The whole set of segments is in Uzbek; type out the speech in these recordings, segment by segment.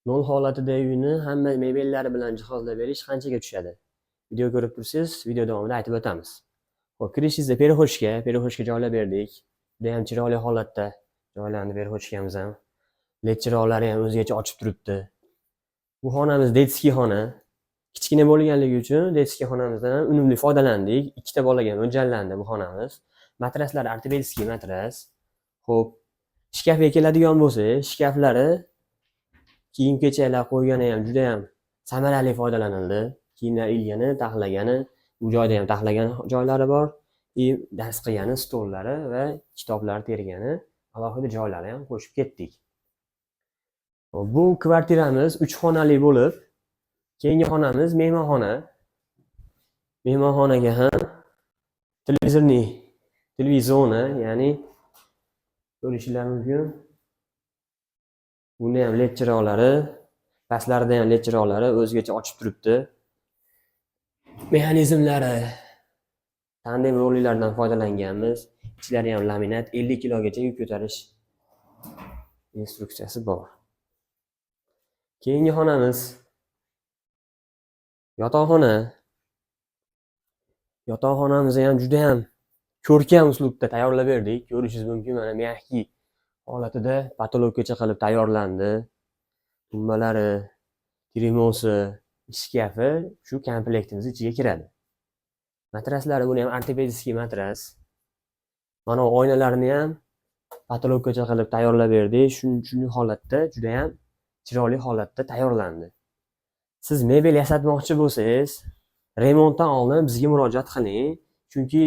Nol holatida uyni hamma mebellari bilan jihozlab berish qanchaga tushadi? Video ko'rib tursiz, video davomida aytib o'tamiz. Xo'p, kirishingizda perexoshga joylab berdik. Juda ham chiroyli holatda joylandi perexoshkamiz ham. LED chiroqlari ham o'zgacha ochib turibdi. Bu xonamiz detskiy xona. Kichkina bo'lganligi uchun detskiy xonamizdan ham unumli foydalandik. Ikkita bolaga mo'ljallandi bu xonamiz. Matraslar ortopedskiy matras. Xo'p, shkafga keladigan bo'lsak, shkaflari kiyim-kechaklar qo'ygani ham juda ham samarali foydalanildi. Kiyimlar ilgani, taxlagani, bu joyda ham taxlagan joylari bor. Dars qilgani stollari va kitoblar tergani alohida joylari ham qo'shib ketdik. Bu kvartiramiz 3 xonali bo'lib, keyingi xonamiz mehmonxona. Mehmonxonaga ham televizorni, ya'ni ko'rishingiz mumkin. Bunda ham LED chiroqlari, pastlarida ham LED chiroqlari o'zgacha ochib turibdi. Mexanizmlari tandem rollilardan foydalanganmiz. Ichlari ham laminat, 50 kilogacha yuk ko'tarish instruksiyasi bor. Keyingi xonamiz yotoqxona. Yotoqxonamizni ham juda ham ko'rkam uslubda tayyorlab berdik. Ko'rishingiz mumkin, mana mягкий holatida patologgacha qilib tayyorlandi. Tumbalari, tremosi, shkafi shu komplektimiz ichiga kiradi. Matraslari buni ham ortopedskiy matras. Mana oynalarni ham patologgacha qilib tayyorlab berdik. Shunday holatda juda ham chiroyli holatda tayyorlandi. Siz mebel yasatmoqchi bo'lsangiz, remontdan oldin bizga murojaat qiling. Chunki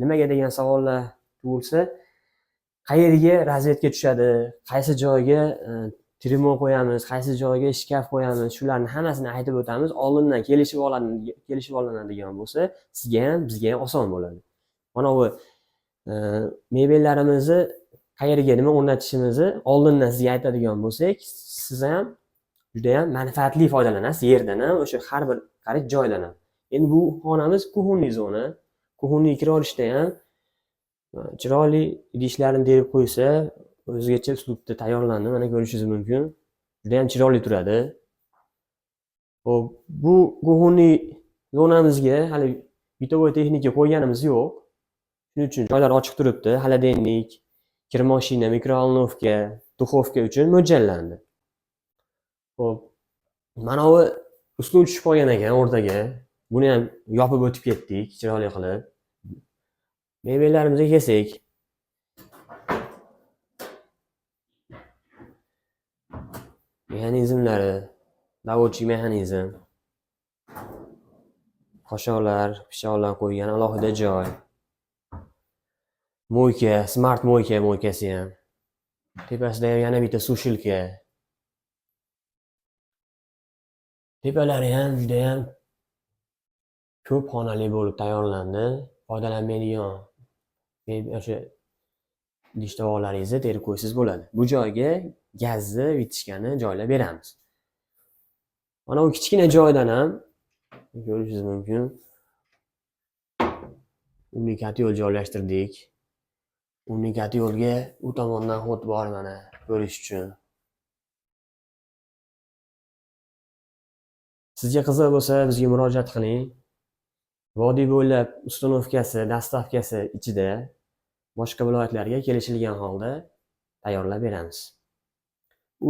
nimaga degan savollar tug'ilsa, qayerga razvedka tushadi, qaysi joyga trimo qo'yamiz, qaysi joyga shkaf qo'yamiz, shularni hammasini aytib o'tamiz. Oldindan kelishib olinadigan bo'lsa, sizga ham, bizga ham oson bo'ladi. Mana bu mebellarimizni qayerga nima o'rnatishimizni oldindan sizga aytadigan bo'lsak, siz ham juda ham manfaatli foydalanasiz yerdan ham, o'sha har bir qarich joydan ham. Endi bu xonamiz kuxunniy zona. Kuxunniy kira olishda ham chiroyli idishlarni terib qo'ysa, o'zgacha uslubda tayyorlandi. Mana ko'rishingiz mumkin. Juda ham chiroyli turadi. Xo'p, bu kuxunniy zonamizga hali bitovoy texnika qo'yganimiz yo'q. Shuning uchun joylar ochiq turibdi. Xolodilnik, kir mashina, mikrovolnovka, duxovka uchun mo'ljallandi. Xo'p, mana bu ustun tushib qolgan ekan o'rtaga. Buni ham yopib o'tib ketdik, chiroyli qilib. Mebellarimizga kelsak, mexanizmlari, davotchi mexanizm, qoshoqlar, pichoqlar qo'ygan alohida joy. Mo'yka, smart mo'ykasi ham. Tepasida ham yana bitta sushilka. Tepalari ham juda ham ko'p xonali bo'lib tayyorlandi. Foydalanmaydigan o'sha idish tovoqlaringizni terib qo'ysangiz bo'ladi. Bu joyga gazni, vitishkani joylab beramiz. Mana bu kichkina joydan ham ko'rishingiz mumkin. Unikat yo'l joylashtirdik. Unikat yo'lga u tomondan xod bor mana ko'rish uchun. Sizga qiziq bo'lsa, bizga murojaat qiling. Vodiy bo'ylab ustanovkasi, dastavkasi ichida boshqa viloyatlarga kelishilgan holda tayyorlab beramiz.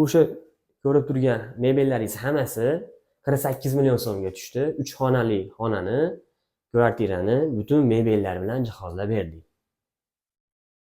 O'sha ko'rib turgan mebellaringiz hammasi 48 million so'mga tushdi. 3 xonali xonani, kvartirani butun mebellar bilan jihozlab berdik.